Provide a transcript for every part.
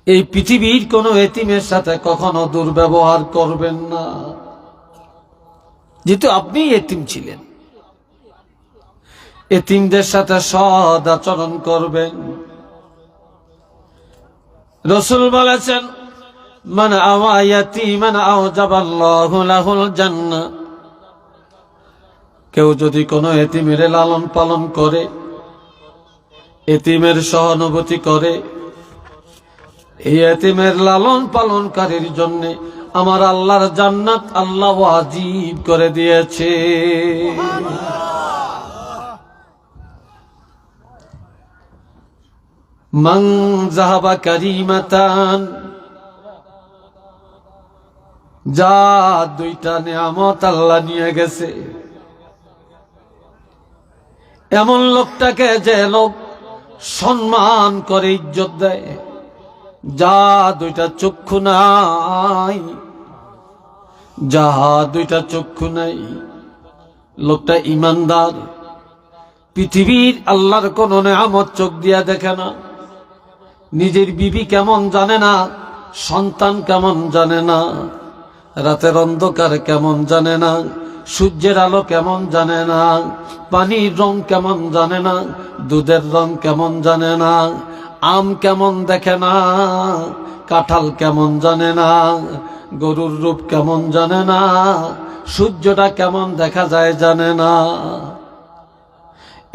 এই পৃথিবীর কোন এতিমের সাথে কখনো দুর্ব্যবহার করবেন না। যেহেতু আপনি এতিম ছিলেন, এতিমদের সাথে সৎ আচরণ করবেন। রাসূল বলেছেন, মান আওয়া ইয়াতীমান আওজাবাল্লাহু লাহুল জান্নাহ। কেউ যদি কোনো এতিমের লালন পালন করে, এতিমের সহানুভূতি করে, এই এতিমের লালন পালনকারীর জন্য আমার আল্লাহর জান্নাত আল্লাহ ওয়াজিব করে দিয়েছে। মান যাহাবা কারিমাতান, যা দুইটা নিয়ামত আল্লাহ নিয়ে গেছে, এমন লোকটাকে যে লোক সম্মান করে, ইজ্জত দেয়, যা দুইটা চক্ষু নাই, যাহা দুইটা চক্ষু নাই, লোকটা ইমানদার। পৃথিবীর আল্লাহর কোন নেয়ামত চোখ দিয়া দেখে না, নিজের বিবি কেমন জানে না, সন্তান কেমন জানে না, রাতের অন্ধকার কেমন জানে না, সূর্যের আলো কেমন জানে না, পানির রং কেমন জানে না, দুধের রং কেমন জানে না, আম কেমন দেখে না, কাঁঠাল কেমন জানে না, গরুর রূপ কেমন জানে না, সূর্যটা কেমন দেখা যায় জানে না।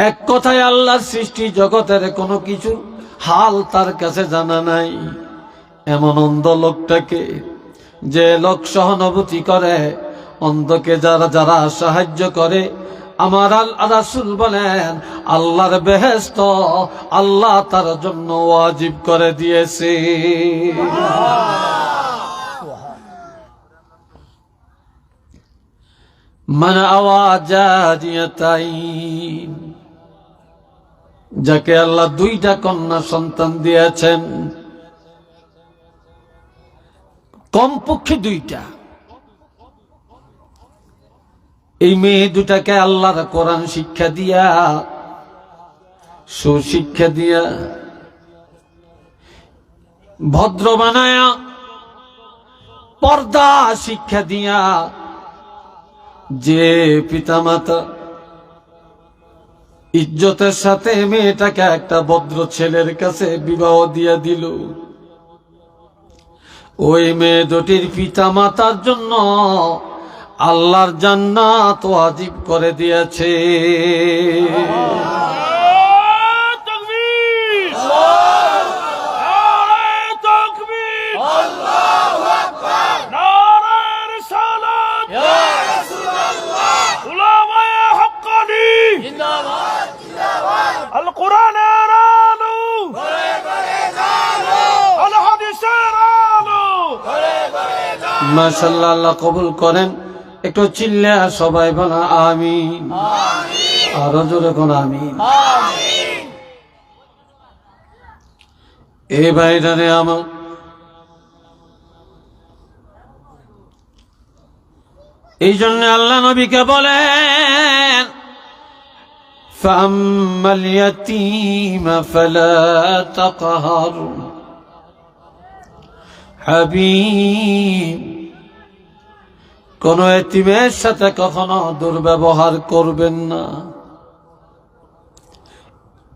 এক কথায় আল্লাহর সৃষ্টি জগতের কোনো কিছু হাল তার কাছে জানা নাই। এমন অন্ধ লোকটাকে, যে লোক সহানুভূতি করে, অন্ধকে যারা যারা সাহায্য করে, আমার রাসূল বলেন আল্লাহর বেহেশত আল্লাহ তার জন্য ওয়াজিব করে দিয়েছে। মান আওয়া জারিয়াতাইন, যাকে আল্লাহ দুইটা কন্যা সন্তান দিয়েছেন, কমপক্ষে দুইটা, এই মেয়ে দুটাকে আল্লাহর কোরআন শিক্ষা দিয়া, সুশিক্ষা দিয়া, ভদ্র বানায়া, পর্দা শিক্ষা দিয়া, যে পিতামাতা ইজ্জতের সাথে মেয়েটাকে একটা ভদ্র ছেলের কাছে বিবাহ দিয়া দিল, ওই মেয়ে দুটির পিতামাতার জন্য আল্লাহর জান্নাত ওয়াজিব করে দিয়েছে। মাশাআল্লাহ, আল্লাহ কবুল করেন। একটু চিল্লা সবাই বলা আমিন, আরো জোরে কোন আমিন। এ ভাইরানে আমার, এই জন্য আল্লাহ নবীকে বলেন, ফাম্মাল ইয়াতীমা ফালা তাকহার হাবিব, কোন এতিমের সাথে কখনো দুর্ব্যবহার করবেন না।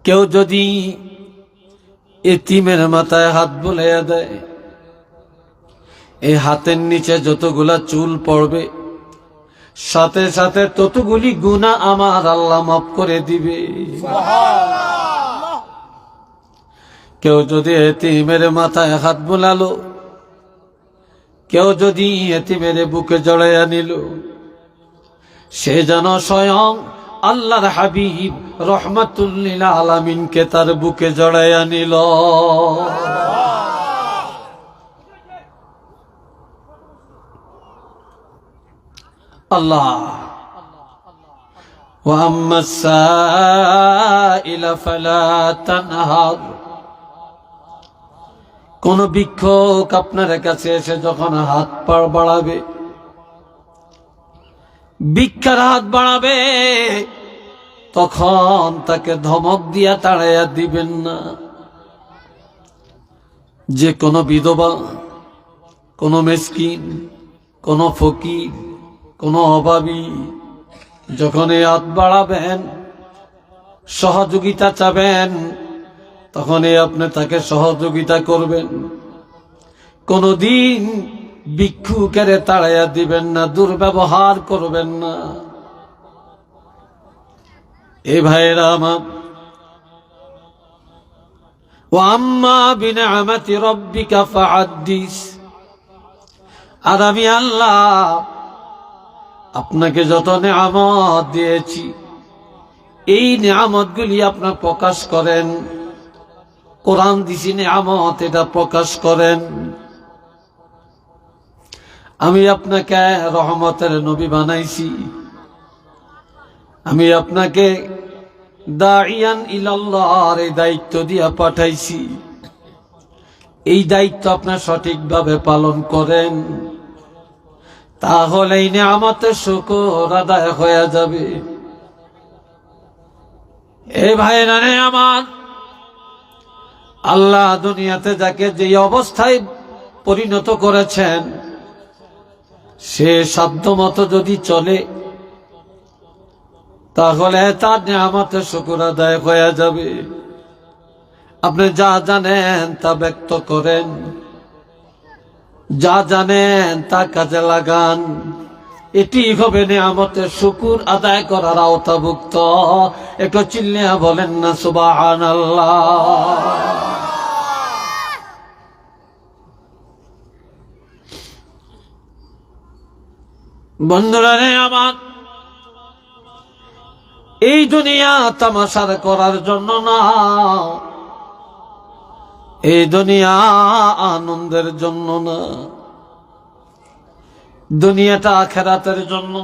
কেউ যদি এতিমের মাথায় হাত বুলাইয়া দেয়, এই হাতের নিচে যতগুলা চুল পড়বে, সাথে সাথে ততগুলি গুনাহ আমার আল্লাহ মাফ করে দিবে। কেউ যদি এতিমের মাথায় হাত বুলালো, কেউ যদি এতিমের বুকে জড়াইয়া নিল, সে যেন স্বয়ং আল্লাহর হাবিব রাহমাতুল লিল আলামিনকে তার বুকে জড়াইয়া নিল। আল্লাহ, ওয়া আম্মাস সাইলা ফালা তানহার, কোন ভিক্ষুক আপনার কাছে এসে যখন হাত বাড়াবে, ভিক্ষার হাত বাড়াবে, তখন তাকে ধমক দিয়া তাড়াইয়া দিবেন না। যে কোনো বিধবা, কোনো মিসকিন, কোনো ফকির, কোনো অভাবী যখন এই হাত বাড়াবেন, সহযোগিতা চাবেন, তখনই আপনি তাকে সহযোগিতা করবেন। কোনদিন ভিক্ষুকের তাড়াইয়া দিবেন না, দুর্ব্যবহার করবেন না। এ ভাইয়েরা আমার, ওয়াম্মা বিনিআমাতি রাব্বিকা ফাহাদ্দিস। আর আমি আল্লাহ আপনাকে যত নেয়ামত দিয়েছি, এই নেয়ামতগুলি আপনার প্রকাশ করেন। কোরআন দিছি নেয়ামত, এটা প্রকাশ করেন। আমি আপনাকে রহমতের নবী বানাইছি, আমি আপনাকে দাইয়ান ইলাল্লাহর এই দায়িত্ব দিয়া পাঠাইছি। এই দায়িত্ব আপনার সঠিকভাবে পালন করেন, তাহলে এই নেয়ামতের শুকর আদায় হয়ে যাবে। এ ভাইরা রে আমার, আল্লাহ দুনিয়াতে যাকে যে অবস্থায় পরিণত করেছেন, সে সাধ্য মতো যদি চলে, তাহলে তার নেয়ামতের শুকর আদায় হয়ে যাবে। আপনি যা জানেন তা ব্যক্ত করেন, যা জানেন তা কাজে লাগান। এটি হবে নেয়ামতের শুকর আদায় করার আওতাভুক্ত। একটু চিল্লিয়া বলেন না সুবহানাল্লাহ। বন্ধুরা রে আমার, এই দুনিয়া তামাশার করার জন্য না, এই দুনিয়া আনন্দের জন্য না। দুনিয়াটা আখিরাতের জন্য,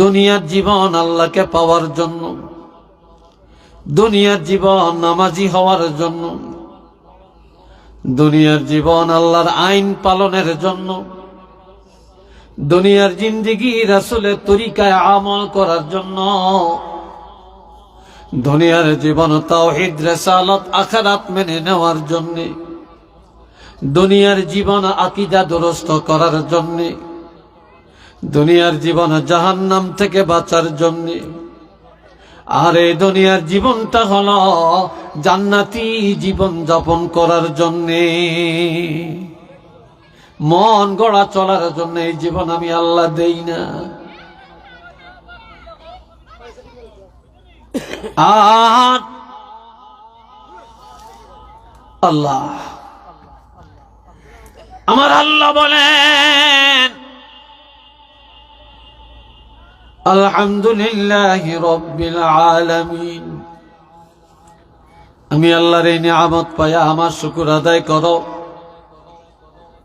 দুনিয়ার জীবন আল্লাহকে পাওয়ার জন্য, দুনিয়ার জীবন নামাজি হওয়ার জন্য, দুনিয়ার জীবন আল্লাহর আইন পালনের জন্য, দুনিয়ার জিন্দেগি রাসূলের তরিকায় আমল করার জন্য, দুনিয়ার জীবন তাওহীদ রিসালাত আখিরাত মেনে নেওয়ার জন্য, দুনিয়ার জীবন আকীদা দুরস্ত করার জন্য, দুনিয়ার জীবন জাহান্নাম থেকে বাঁচার জন্য। আর এই দুনিয়ার জীবনটা হলো জান্নাতি জীবন যাপন করার জন্য, মন গড়া চলার জন্য। এই জীবন আমি আল্লাহ দেই না। আর আল্লাহ, আমার আল্লাহ বলেন, আলহামদুলিল্লাহি রাব্বিল আলামিন। আমি আল্লাহর এই নিয়ামত পাইয়া আমার শুকর আদায় করো।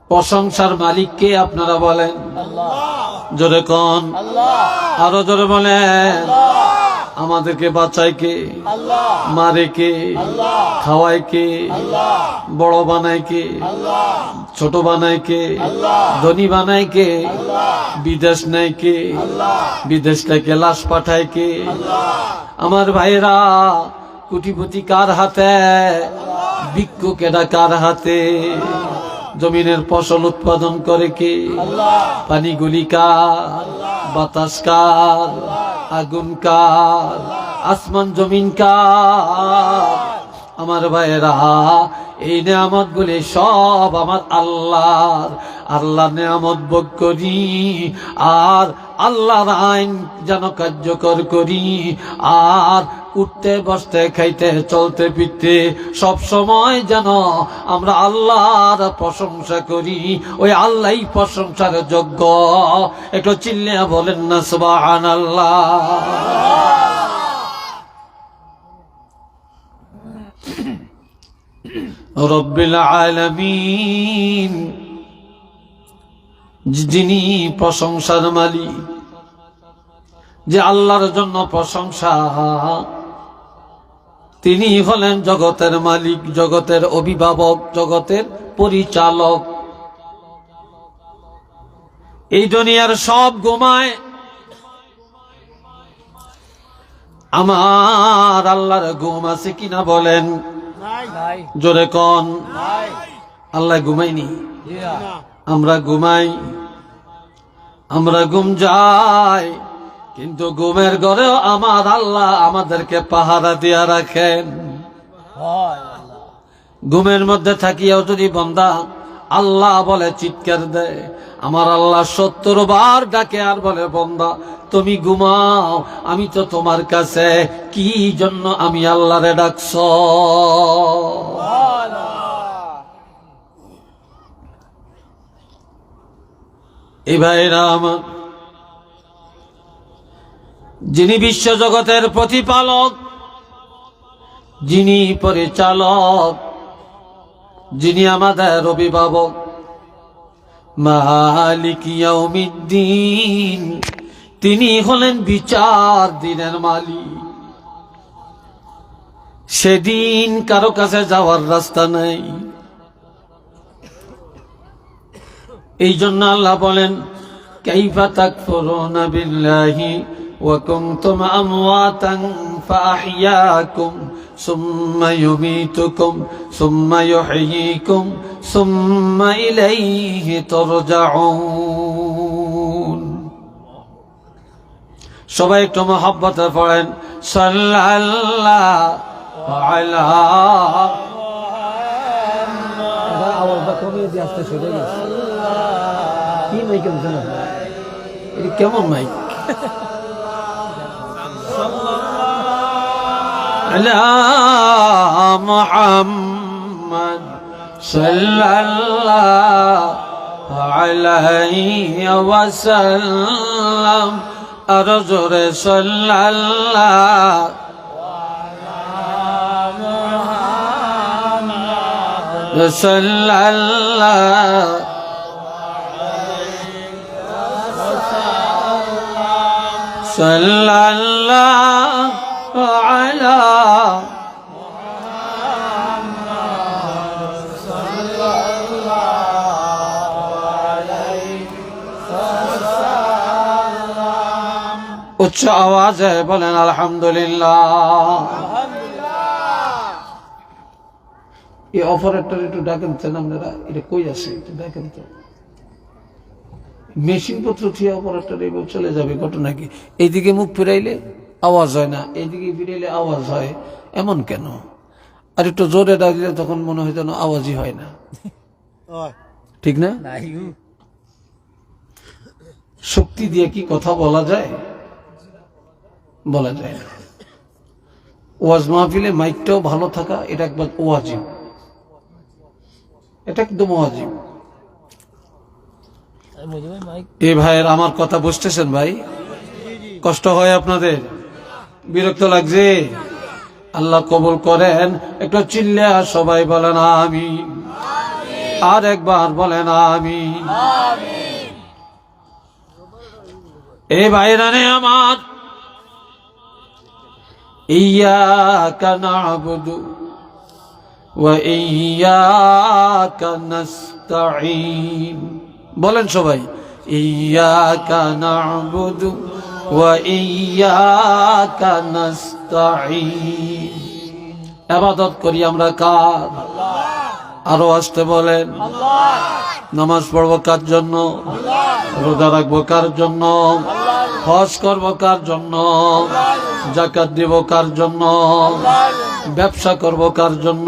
প্রশংসার মালিক কে আপনারা বলেন? জোরে কোন? আরো জোরে বলেন। আমাদেরকে বাঁচায় কে? মারে কে? খাওয়ায় কে? বড় বানায় কে? ছোট বানায় কে? ধনী বানায় কে? বিদেশ নেয় কে? বিদেশ থেকে লাশ পাঠায় কে? আমার ভাইরা, কোটিপতি কার হাতে? ভিক্ষুকেরা কার হাতে? জমিনের ফসল উৎপাদন করে কে? পানিগুলি কার? বাতাস কার? আগুন কার? আসমান জমিন কার? আমার ভাইয়েরা, এই নেয়ামত গুলি সব আমার আল্লাহর। আল্লাহ নেয়ামত ভোগ করি আর আল্লাহর আইন যেন কার্যকর করি। আর উঠতে বসতে খাইতে চলতে ফিরতে সব সময় যেন আমরা আল্লাহর প্রশংসা করি। ওই আল্লাহই প্রশংসার যোগ্য। একটু চিল্লিয়া বলেন না সুবহানাল্লাহ। রব্বিল আলামিন, যিনি প্রশংসার মালিক, যে আল্লাহর জন্য প্রশংসা, তিনি হলেন জগতের মালিক, জগতের অভিভাবক, জগতের পরিচালক। এই দুনিয়ার সব ঘুমায়, আমার আল্লাহর ঘুম আছে কিনা বলেন? জোরে কোন আল্লাহ ঘুমাইনি? আমরা ঘুমাই, আমরা ঘুম যাই, কিন্তু ঘুমের ঘরেও আমার আল্লাহ আমাদেরকে পাহারা দিয়া রাখেন। ঘুমের মধ্যে থাকিয়াও যদি বান্দা আল্লাহ বলে চিৎকার দেয়, আমার আল্লাহ 70 বার ডাকে আর বলে, বান্দা তুমি ঘুমাও, আমি তো তোমার কাছে কি জন্য আমি আল্লাহরে ডাকছ। এই ভাইরা আমার, যিনি বিশ্বজগতের প্রতিপালক, যিনি পরিচালক, যিনি আমাদের অভিভাবক, মালিক ইয়াউমিদ্দিন, তিনি হলেন বিচার দিনের মালিক। সেদিন কারো কাছে যাওয়ার রাস্তা নাই। এই জন্য আল্লাহ বলেন, কাইফা তাকফুরুনা বিল্লাহি ওয়া কুনতুম আমওয়াতান ফাআহইয়াকুম সুম্মা ইউমীতুকুম সুম্মা ইউহয়ীকুম সুম্মা ইলাইহি তুরজাউন। সবাই একটু মহব্বতে পড়েন, সাল্লাল্লাহু আলা আওয়াজটা কমিয়ে দিয়ে আসতে শুরু হয়ে গেছে। কি মাইক আছে না, এটা কেমন মাইক? আলা মুহাম্মদ সাল্লাল্লাহু আলাইহি ওয়াসাল্লাম। আর জোরে সাল্লাল্লাহু সাল্লাল্লাহু সাল্লাল্লাহু আলা উচ্চ আওয়াজে বলেন আলহামদুলিল্লাহ। এই অপারেটর একটু ডাকেন তো, আপনারা এটা কই আছে একটু দেখেন তো। মেশিন পত্র থিয়ে অপারেটর এইভাবে চলে যাবে, ঘটনা কি? এইদিকে মুখ ফিরাইলে আওয়াজ হয় না, এইদিকে ফিরাইলে আওয়াজ হয়, এমন কেন? আর একটু জোরে ডাকলে তখন মনে হয় যেন আওয়াজই হয় না, ঠিক না? শক্তি দিয়ে কি কথা বলা যায়? বলা যায় না। ওয়াজ মাহফিলে মাইকটাও ভালো থাকা, এটা একবার ওয়াজিব, এটা একদম ওয়াজিব। এই ভাইয়ের আমার কথা বুঝতেছেন ভাই? কষ্ট হয় আপনাদের? বিরক্ত লাগছে? আল্লাহ কবুল করেন। একটু চিল্লা সবাই বলেন আমিন। আর একবার বলেন আমিন। এই ভাইরা নে আমার, ইয়াকা না'বুদু ওয়া ইয়াকা নাস্তাঈন। বলেন সবাই, ইয়াকা না'বুদু ওয়া ইয়াকা নাস্তাঈন। ইবাদত করি আমরা কার? আরো আসতে বলেন। নামাজ পড়বো কার জন্য? রোজা রাখবো কার জন্য? হজ করবো কার জন্য? যাকাত দিব কার জন্য? ব্যবসা করবো কার জন্য?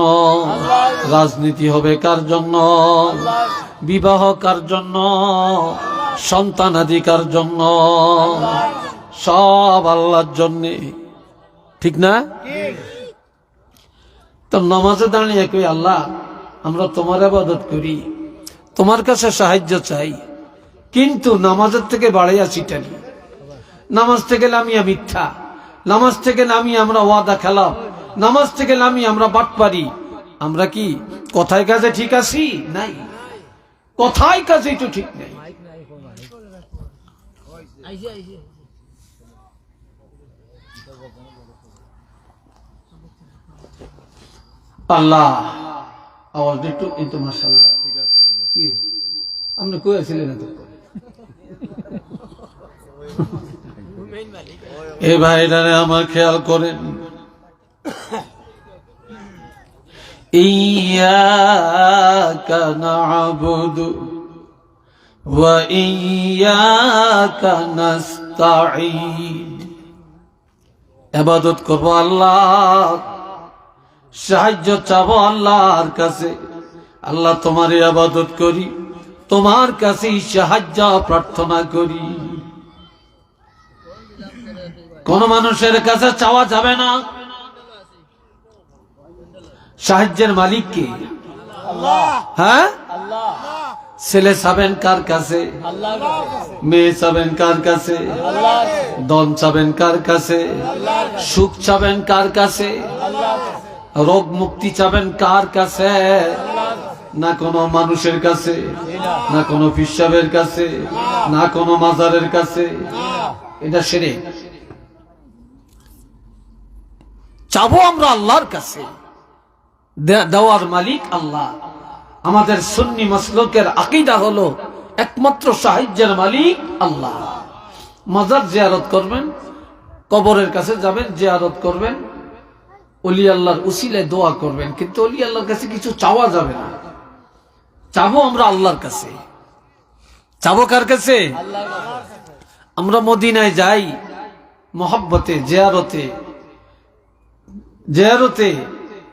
রাজনীতি হবে কার জন্য? বিবাহ কার জন্য? সন্তানাদি কার জন্য? সব আল্লাহর জন্য, ঠিক না? তো নামাজে দাঁড়িয়ে কই, আল্লাহ আমরা তোমার ইবাদত করি, তোমার কাছে সাহায্য চাই, কিন্তু নামাজের থেকে বাড়াইয়া ছিটানি, নামাজ থেকে নামিয়া মিথ্যা, নামাজ থেকে নামিয়ে আমরা ওয়াদা খেলাফ, নামাজ থেকে নামিয়ে আমরা বাটপারি। আমরা কি কথায় কাজে ঠিক আছি? নাই, কথায় কাজেই তো ঠিক নাই। আল্লাহ আওয়াজ একটু কিন্তু মাশাআল্লাহ ঠিক আছে, কি আপনি কই আছিলেন এত? এই ভাইরা আমার খেয়াল করেন, ইয়্যাকা না'বুদু ওয়া ইয়্যাকা নাস্তাঈন। ইবাদত করব আল্লাহ, সাহায্য চাবো আল্লাহর কাছে। আল্লাহ তোমার ইবাদত করি, তোমার কাছে সাহায্য প্রার্থনা করি। কোন মানুষের কাছে চাওয়া যাবে না। সাহায্যের মালিক কে? হ্যাঁ, ছেলে চাবেন কার কাছে? মেয়ে চাবেন কার কাছে? ধন চাবেন কার কাছে? সুখ চাবেন কার কাছে? রোগ মুক্তি চাবেন কার কাছে? না কোনো মানুষের কাছে, না কোনো পিসাবের কাছে, না কোনো মাজারের কাছে। এটা শিরক। চাবো আমরা আল্লাহর কাছে, দেওয়ার মালিক আল্লাহ। আমাদের সুন্নি মাসলুকের আকীদা হলো একমাত্র সাহায্যের মালিক আল্লাহ। মাজার জিয়ারত করবেন, কবরের কাছে যাবেন, জিয়ারত করবেন, ওলি আল্লাহর উসিলায় দোয়া করবেন, কিন্তু ওলি আল্লাহর কাছে কিছু চাওয়া যাবে না। চাবো আমরা আল্লাহর কাছে। চাবো কার কাছে? আমরা মদিনায় যাই মহব্বতে, জিয়ারতে,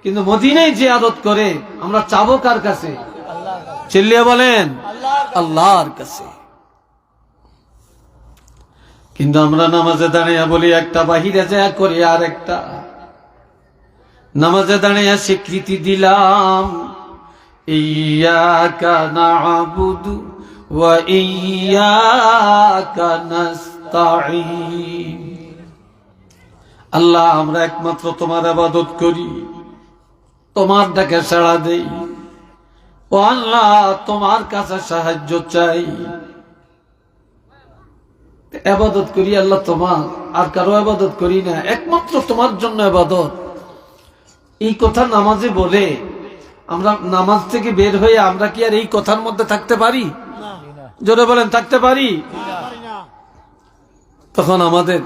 কিন্তু মদিনায় জিয়ারত করে আমরা চাবো কার কাছে? চিল্লিয়ে বলেন, আল্লাহর কাছে। কিন্তু আমরা নামাজে দাঁড়িয়ে বলি একটা, বাহিরে যায় করি আর একটা। নামাজে দাঁড়িয়ে স্বীকৃতি দিলাম ইয়্যাকা না'বুদু ওয়া ইয়্যাকা নাস্তাঈন। আল্লাহ, আমরা একমাত্র তোমার ইবাদত করি, তোমার ডাকে সাড়া দেই। ও আল্লাহ, তোমার কাছে সাহায্য চাই। ইবাদত করি আল্লাহ তোমার, আর কারো ইবাদত করি না, একমাত্র তোমার জন্য ইবাদত। এই কথা নামাজে বলে আমরা নামাজ থেকে বের হয়ে আমরা কি আর এই কথার মধ্যে থাকতে পারি? জোরে বলেন, থাকতে পারি? তখন আমাদের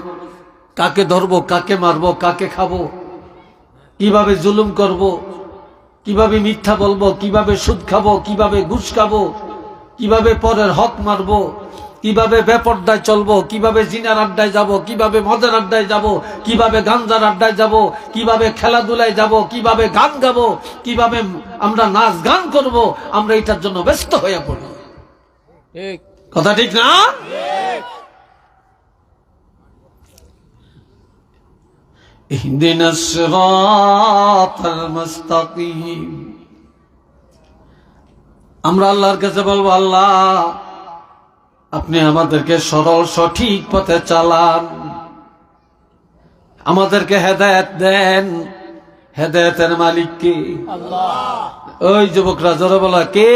কাকে ধরবো, কাকে মারবো, কাকে খাবো, কিভাবে জুলুম করব, কিভাবে মিথ্যা বলবো, কিভাবে সুদ খাবো, কিভাবে ঘুষ খাবো, কিভাবে পরের হক মারবো, কিভাবে বেপরদায় চলবো, কিভাবে জিনার আড্ডায় যাব, কিভাবে মদের আড্ডায় যাব, কিভাবে গাঞ্জার আড্ডায় যাব, কিভাবে খেলাধুলায় যাব, কিভাবে গান গাবো, কিভাবে আমরা নাচ গান করব, আমরা এটার জন্য ব্যস্ত হয়ে পড়ি। কথা ঠিক না? ইহদিনাস সিরাতাল মুস্তাকিম। আমরা আল্লাহর কাছে বলবো, আল্লাহ আপনি আমাদেরকে সরল সঠিক পথে চালান, আমাদেরকে হেদায়েত দেন। হেদায়েতের মালিক কে? আল্লাহ। ওই যুবকরা জোরে বলো, কে?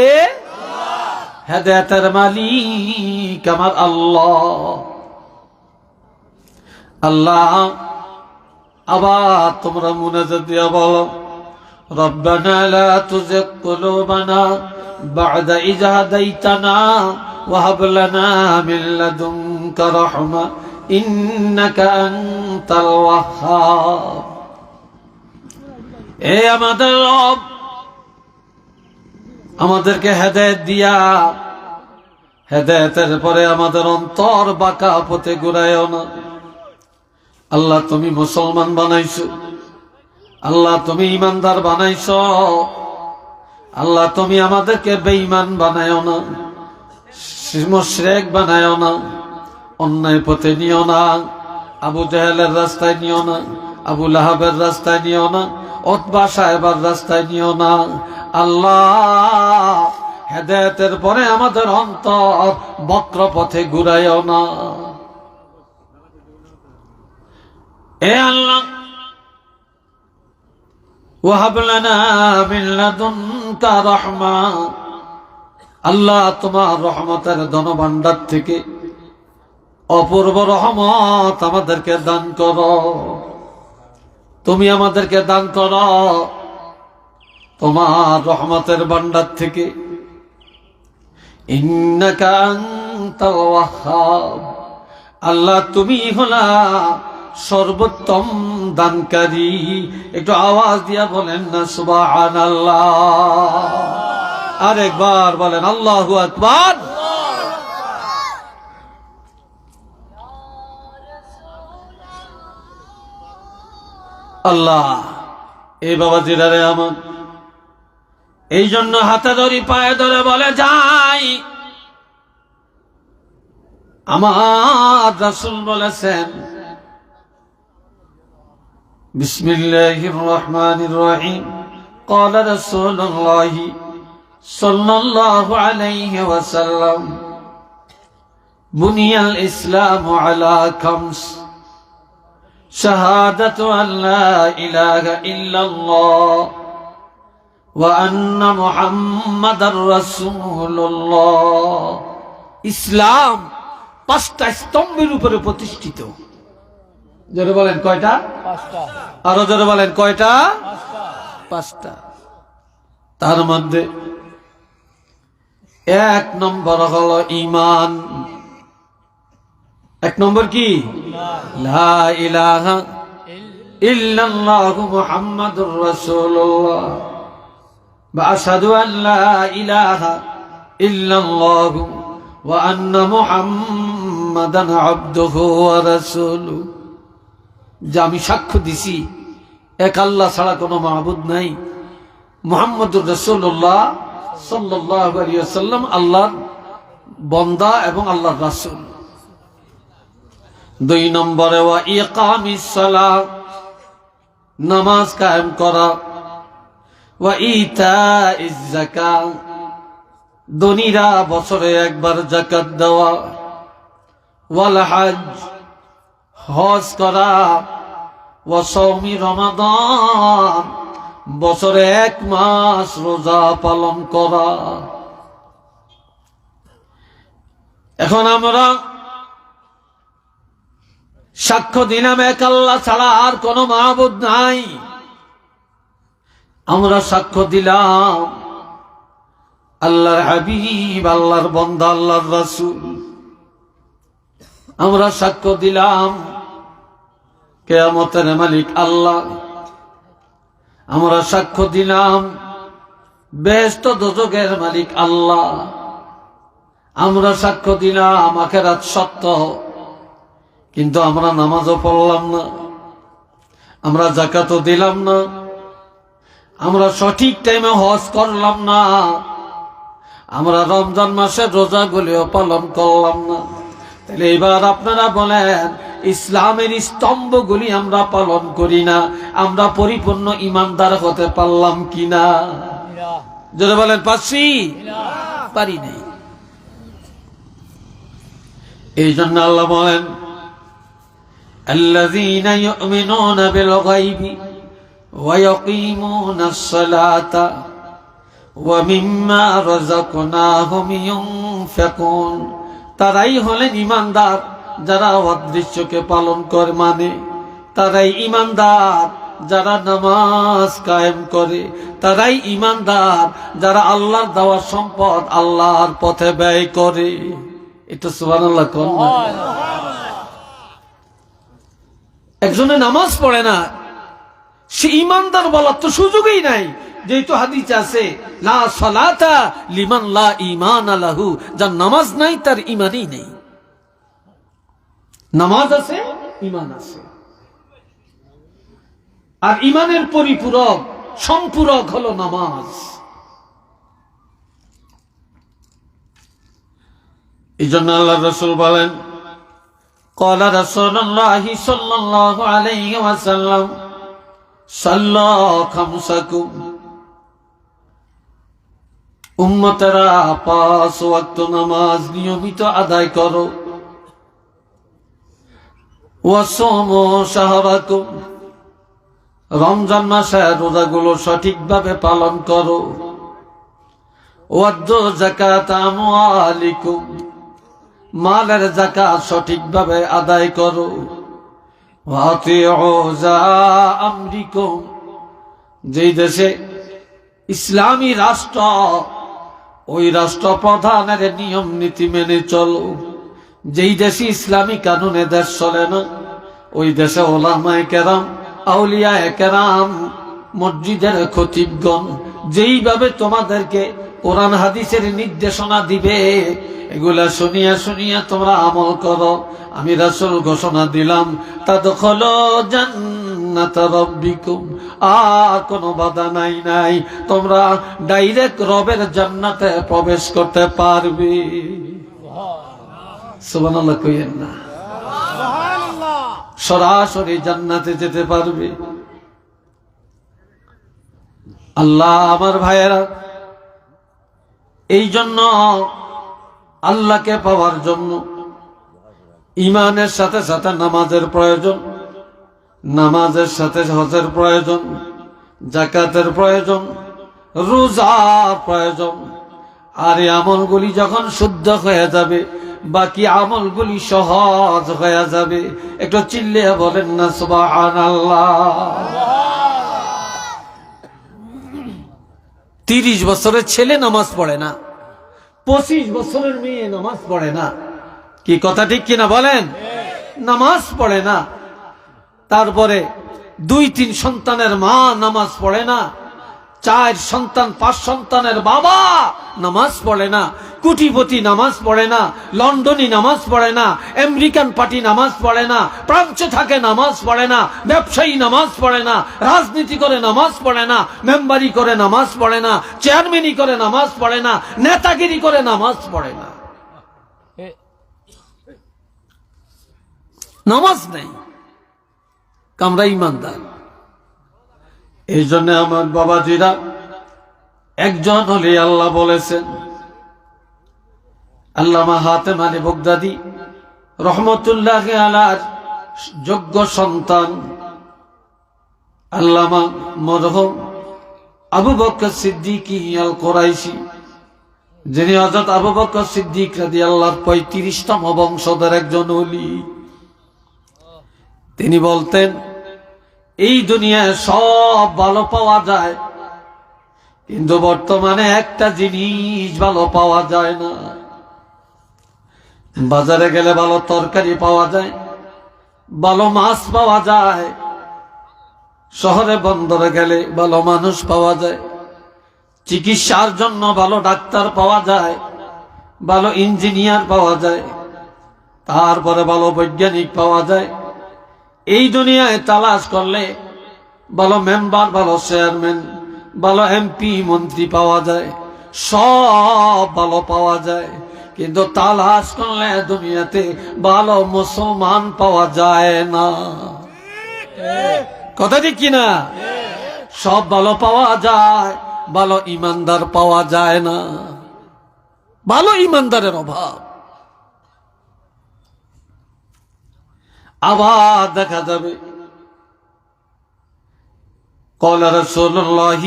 হেদায়েতের মালিক আমার আল্লাহ। আল্লাহ, আবার তোমরা মুনাজাত দিয়া বলো, রব্বানা লা তুজিগ কুলুবানা বা'দা ইয হাদাইতানা ওয়া হাব লানা মিন লাদুনকা রাহমা ইন্নাকা আনতাল ওয়াহ্হাব। এ আমাদের রব, আমাদেরকে হেদায়েত দিয়া, হেদায়েতের পরে আমাদের অন্তর বাঁকা পথে ঘুরায়ও না। আল্লাহ তুমি মুসলমান বানাইছো, আল্লাহ তুমি ইমানদার বানাইছো, আল্লাহ তুমি আমাদেরকে বেঈমান বানায়ও না, মুশরিক বানায়ও না, অন্যায় পথে নিও না, আবু জাহেলের রাস্তায় নিও না, আবু লাহাবের রাস্তায় নিও না, উতবা সাহেবের রাস্তায় নিও না। আল্লাহ, হেদায়েতের পরে আমাদের অন্তর বক্র পথে ঘুরায়ও না। এ আল্লাহ, ওয়াহাব লানা মিন লাদুনকা রাহমা। আল্লাহ, তোমার রহমতের ধনভাণ্ডার থেকে অপূর্ব রহমত আমাদেরকে দান করো। তুমি আমাদেরকে দান করো তোমার রহমতের ভাণ্ডার থেকে। ইন্নাকা আনতাল ওয়াহ্হাব। আল্লাহ, তুমি হলা সর্বোত্তম দানকারী। একটু আওয়াজ দিয়া বলেন না সুবহানাল্লাহ। আরেকবার বলেন আল্লাহু আকবার। আল্লাহ এই বাবা জিরারে আমার, এই জন্য হাতে ধরি পায়ে ধরে বলে যাই, আমার রাসূল বলেছেন বিসমিল্লাহির রহমানির রহিম قال رسول الله صلى الله عليه وسلم بني الإسلام على خمس شهادة أن لا إله إلا الله وأن محمد رسول الله। ইসলাম পাঁচটা স্তম্ভের উপরে প্রতিষ্ঠিত। জোরে বলেন কয়টা? পাঁচটা। আরো জোরে বলেন কয়টা? পাঁচটা। তার মধ্যে এক নম্বর হলো ঈমান। এক নম্বর কি? লা ইলাহা ইল্লাল্লাহু মুহাম্মাদুর রাসূলুল্লাহ ওয়া আশহাদু আন লা ইলাহা ইল্লাল্লাহু ওয়া আন্না মুহাম্মাদান আবদুহু ওয়া রাসূলুহু। যে আমি সাক্ষ্য দিছি এক আল্লাহ ছাড়া কোনো মাবুদ নাই, মুহাম্মদুর রাসূলুল্লাহ সাল্লাল্লাহু আলাইহি ওয়াসাল্লাম আল্লাহর বান্দা এবং আল্লাহর রাসূল। দুই নম্বরে ওয়া ইকামিস সালাত, নামাজ কায়েম করা, ওয়া ইতাইজ যাকাত, ধনীরা বছরে একবার যাকাত দেওয়া, ওয়াল হজ, হজ করা, ওয়া সাওমি রমাদান, বছরে এক মাস রোজা পালন করা। এখন আমরা সাক্ষ্য দিলাম এক আল্লাহ ছাড়া আর কোনো মাবুদ নাই। আমরা সাক্ষ্য দিলাম আল্লাহর হাবিব, আল্লাহর বান্দা, আল্লাহর রাসূল। আমরা সাক্ষ্য দিলাম কিয়ামতের মালিক আল্লাহ। আমরা সাক্ষ্য দিলাম বেহেশত দোজখের মালিক আল্লাহ। আমরা সাক্ষ্য দিলাম আখিরাত সত্য, কিন্তু আমরা নামাজও পড়লাম না, আমরা যাকাতও দিলাম না, আমরা সঠিক টাইমে হজ করলাম না, আমরা রমজান মাসের রোজাগুলিও পালন করলাম না। তাহলে এবার আপনারা বলেন, ইসলামের স্তম্ভগুলি আমরা পালন করি না, আমরা পরিপূর্ণ ইমানদার হতে পারলাম কিনা? যদি বলেন পারছি, পারি নাই। এই জন্য আল্লাহ বলেন আল্লাযীনা ইউমিনুনা বিল গায়বি ওয়া ইয়াকিমুনাস সালাতা ওয়া মিম্মা রাযাকনাহুম ইউনফিকুন। তারাই হলেন ইমানদার যারা অদৃশ্যকে পালন করে, মানে তারাই ইমানদার যারা নামাজ কায়েম করে, তারাই ইমানদার যারা আল্লাহর দেওয়া সম্পদ আল্লাহর পথে ব্যয় করে। এটা সুবহানাল্লাহ কোন? একজনে নামাজ পড়ে না, সে ইমানদার বলার তো সুযোগই নাই। যেহেতু হাদিসে আছে লা সালাতা লিমান লা ঈমান লাহু, যার নামাজ নাই তার ঈমানই নেই। নামাজ আছে, ঈমান আছে, আর ঈমানের পরিপূরক সম্পূরক হলো নামাজ। এই জন্য আল্লাহর রাসূল বলেন قال رسول الله صلى الله عليه وسلم صلى خمسكم। উম্মতেরা 5 ওয়াক্ত নামাজ নিয়মিত আদায় করো। ওয়াসুমু শাহরাকুম, রমজান মাসে রোজাগুলো সঠিকভাবে পালন করো। ওয়াদ্দু যাকাত আমওয়ালিকুম, মালের যাকাত সঠিকভাবে আদায় করো। ওয়াতিউ যা আমরিকুম, যেই দেশে ইসলামী রাষ্ট্র, ওই রাষ্ট্র প্রধানের নিয়ম নীতি মেনে চলো। যেই দেশে ইসলামী কানুনে দেশ চলে না, ওই দেশে ওলামায়ে কেরাম, আউলিয়ায়ে কেরাম, মসজিদের খতিবগণ যেইভাবে তোমাদেরকে কোরআন হাদিসের নির্দেশনা দিবে, এগুলা শুনিয়া শুনিয়া তোমরা আমল করো। আমি রাসূল ঘোষণা দিলাম, তাদখুলু জান্নাত রাব্বিকুম, আর কোনো বাধা নাই, তোমরা ডাইরেক্ট রবের জান্নাতে প্রবেশ করতে পারবে। সুবহানাল্লাহ কইেন না? সরাসরি জান্নাতে যেতে পারবে। আল্লাহ আমার ভাইয়েরা, এই জন্য আল্লাহকে পাওয়ার জন্য ঈমানের সাথে সাথে নামাজের প্রয়োজন, নামাজের সাথে হজের প্রয়োজন, যাকাতের প্রয়োজন, রোজার প্রয়োজন। আর এই আমলগুলি যখন শুদ্ধ হয়ে যাবে, বাকি আমলগুলি সহজ হয়ে যাবে। একটু চিল্লিয়ে বলেন না সুবহানাল্লাহ। 30 বছরের ছেলে নামাজ পড়ে না, 25 বছরের মেয়ে নামাজ পড়ে না। কি কথা ঠিক কিনা বলেন? নামাজ পড়ে না। তারপরে 2-3 সন্তানের মা নামাজ পড়ে না, 4 সন্তান 5 সন্তানের বাবা নামাজ পড়ে না, কোটিপতি নামাজ পড়ে না, লন্ডনী নামাজ পড়ে না, আমেরিকান পার্টি নামাজ পড়ে না, প্রাচ্যে থাকে নামাজ পড়ে না, ব্যবসায়ী নামাজ পড়ে না, রাজনীতি করে নামাজ পড়ে না, মেম্বারি করে নামাজ পড়ে না, চেয়ারম্যানি করে নামাজ পড়ে না, নেতাগিরি করে নামাজ পড়ে না, নামাজ নেই। আমরা ইমানদার। এই জন্য আমার বাবাজিরা, একজন হলে আল্লাহ বলেছেন, আল্লামা হাতেম আলী বগদাদী রহমতুল্লাহি আলাইহির যোগ্য সন্তান আল্লামা মরহুম আবু বকর সিদ্দিক আল কুরাইশি, যিনি হযরত আবু বকর সিদ্দিক রাদিয়াল্লাহু 35তম বংশধর একজন ওলি, তিনি বলতেন, এই দুনিয়ায় সব ভালো পাওয়া যায়, কিন্তু বর্তমানে একটা জিনিস ভালো পাওয়া যায় না। বাজারে গেলে ভালো তরকারি পাওয়া যায়, ভালো মাছ পাওয়া যায়, শহরে বন্দরে গেলে ভালো মানুষ পাওয়া যায়, চিকিৎসার জন্য ভালো ডাক্তার পাওয়া যায়, ভালো ইঞ্জিনিয়ার পাওয়া যায়, তারপরে ভালো বৈজ্ঞানিক পাওয়া যায়। এই দুনিয়ায় তালাশ করলে ভালো মেম্বার, ভালো চেয়ারম্যান, ভালো এমপি, মন্ত্রী পাওয়া যায়, সব ভালো পাওয়া যায়, কিন্তু তালাশ করলে দুনিয়াতে ভালো মুসলমান পাওয়া যায় না। কথা ঠিক কিনা? সব ভালো পাওয়া যায়, ভালো ইমানদার পাওয়া যায় না। ভালো ইমানদারের অভাব। আবার দেখা যাবে قال رسول الله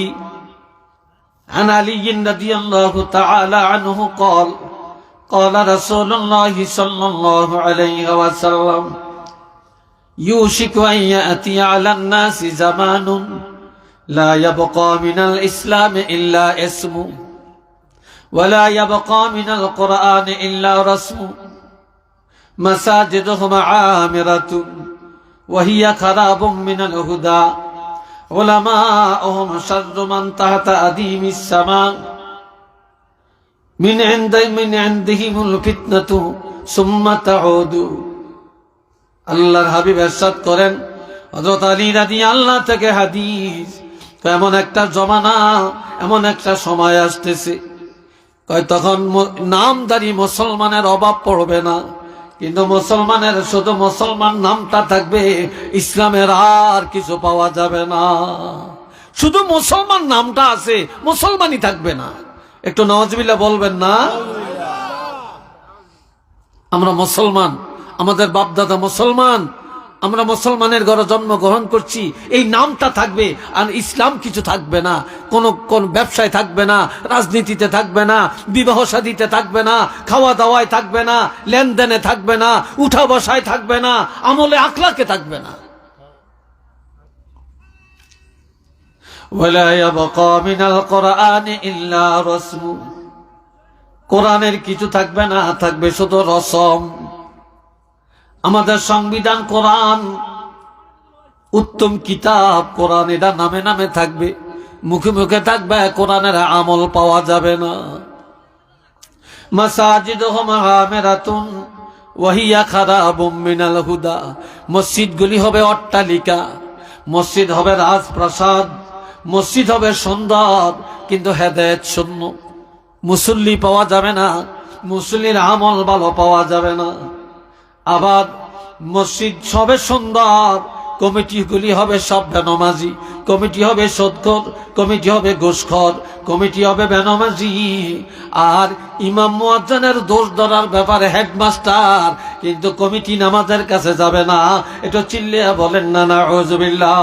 عن علي رضي الله تعالى عنه قال قال رسول الله صلى الله عليه وسلم يوشك أن يأتي على الناس زمان لا يبقى من الإسلام إلا اسمه ولا يبقى من القرآن إلا رسمه مساجدهم عامرة وهي خراب من الهدى علماؤهم شر من تحت أديم السماء من عندهم الفتنة ثم تعود। আল্লাহর হাবিব ইরশাদ করেন, হযরত আলী রাদিয়াল্লাহু থেকে হাদিস, এমন একটা জমানা, এমন একটা সময় আসতেছে, কয় তখন নামদারি মুসলমানের অভাব পড়বে না, কিন্তু মুসলমানের শুধু মুসলমান নামটা থাকবে, ইসলামের আর কিছু পাওয়া যাবে না। শুধু মুসলমান নামটা আছে, মুসলমানই থাকবে না। একটু নাউজুবিল্লাহ বলবেন না? আমরা মুসলমান, আমাদের বাপদাদা মুসলমান, আমরা মুসলমানের ঘরে জন্মগ্রহণ করছি, এই নামটা থাকবে, আর ইসলাম কিছু থাকবে না। কোন ব্যবসায় থাকবে না, রাজনীতিতে থাকবে না, বিবাহ শাদীতে থাকবে না, খাওয়া দাওয়ায় থাকবে না, লেনদেনে থাকবে না, উঠা বসায় থাকবে না, আমলে আখলাকে থাকবে না। ওয়ালা ইয়াবকা মিনাল কুরআনি ইল্লা রাসমু, কোরআনের কিছু থাকবে না, থাকবে শুধু রসম। আমাদের সংবিধান কোরআন, উত্তম কিতাব কোরআন, এটা নামে নামে থাকবে, মুখে মুখে থাকবে, কোরআনের আমল পাওয়া যাবে না। মাসাজিদুহুম আমিরাতুন ওয়া হিয়া খারাবুম মিনাল হুদা, মসজিদগুলি হবে অট্টালিকা, মসজিদ হবে রাজপ্রাসাদ, মসজিদ হবে সুন্দর, কিন্তু হেদায়েত শূন্য। মুসল্লি পাওয়া যাবে না, মুসল্লির আমল ভালো পাওয়া যাবে না। আবার মসজিদ হবে সুন্দর, কমিটিগুলি হবে সব বেনামাজি, কমিটি হবে সুদখোর, কমিটি হবে ঘুষখোর, কমিটি হবে বেনামাজি। আর ইমাম মুয়াজ্জিনের দোষ ধরার ব্যাপারে হেডমাস্টার, কিন্তু কমিটি নামাজের কাছে যাবে না। এটা চিল্লিয়া বলেন না নাউযুবিল্লাহ।